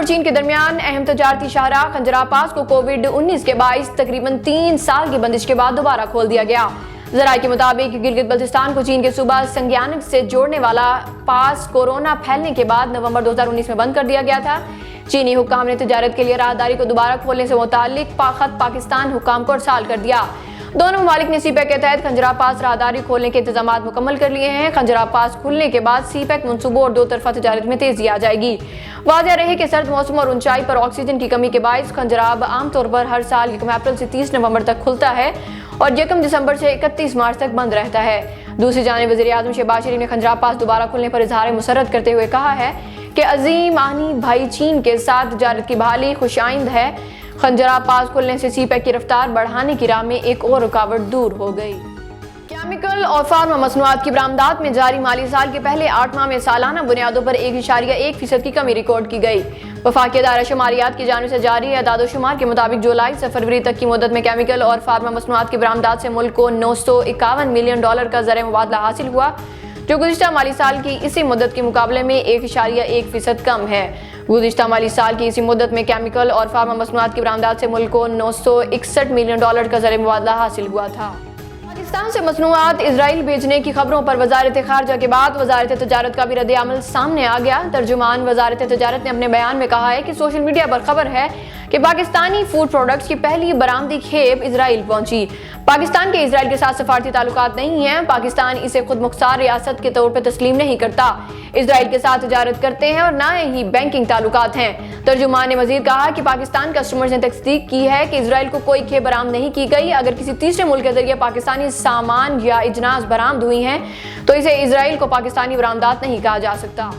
चीन के दरमियान अहम तजारती शाहराह खंजर पास को कोविड-19 के बाइस तकरीबन 3 साल की बंदिश के बाद दोबारा खोल दिया गया। ज़राए के मुताबिक गिलगित बल्तिस्तान को चीन के सूबा संज्ञानक से जोड़ने वाला पास कोरोना फैलने के बाद नवंबर 2019 में बंद कर दिया गया था। चीनी हुक्काम ने तिजारत के लिए राहदारी को दोबारा खोलने से मुतालिक खत पाकिस्तान हुक्काम को अरसाल कर दिया। दोनों ममालिक ने सीपैक के तहत खंजरा पास राहदारी खोलने के इंतजाम मुकम्मल कर लिए हैं। खंजरा पास खुलने के बाद सीपैक मंसूबों और दो तरफा तिजारत में तेजी आ जाएगी। वाज़ेह रहे कि सर्द मौसम और ऊंचाई पर ऑक्सीजन की कमी के बायस खंजराब आमतौर पर हर साल 1 अप्रैल से 30 नवंबर तक खुलता है और 1 दिसंबर से 31 मार्च तक बंद रहता है। दूसरी जानिब वज़ीर-ए-आज़म शहबाज शरीफ ने खंजरा पास दोबारा खुलने पर इजहार मुसरत करते हुए कहा है कि अजीम आनी भाई चीन के साथ तिजारत की बहाली खुशाइंद है। खंजरा पास खुलने से सीपैक की रफ्तार बढ़ाने की राह में एक और रुकावट दूर हो गई। केमिकल और फार्मा मसनूआत की बरामदात में जारी माली साल के पहले 8 माह में सालाना बुनियादों पर 1.1% की कमी रिकॉर्ड की गई। वफाकी अदारा शुमारियात की जानिब से जारी एदाद-ओ-शुमार के मुताबिक जुलाई से फरवरी तक की मुद्दत में केमिकल और फार्मा मसनूआत की बरामदात से मुल्क को $951 मिलियन का ज़र मुबादला हासिल हुआ, जो गुज़िश्ता माली साल की इसी मुद्दत के मुकाबले में 1.1% कम है। गुज़िश्ता माली साल की इसी मुद्दत में केमिकल और फार्मा मसनूआत की बरामदात से मुल्क को $961 मिलियन का ज़र मुबादला हासिल हुआ था। पाकिस्तान से मसनूआत इजराइल भेजने की खबरों पर वजारत खारजा के बाद वजारत तजारत का भी रद्द-ए-अमल सामने आ गया। तर्जुमान वजारत तजारत ने अपने बयान में कहा है कि सोशल मीडिया पर खबर है कि पाकिस्तानी फूड प्रोडक्ट्स की पहली बरामदी खेप इजराइल पहुंची। पाकिस्तान के इजराइल के साथ सफारती ताल्लुकात नहीं हैं। पाकिस्तान इसे खुद मुख्तार रियासत के तौर पर तस्लीम नहीं करता। इजराइल के साथ तिजारत करते हैं और न ही बैंकिंग ताल्लुकात हैं। तर्जुमान ने मजीद कहा कि पाकिस्तान कस्टमर्स ने तस्दीक की है कि इजराइल को कोई खेप बरामद नहीं की गई। अगर किसी तीसरे मुल्क के जरिए पाकिस्तानी सामान या इजनास बरामद हुई हैं तो इसे इजराइल को पाकिस्तानी बरामदात नहीं कहा जा सकता।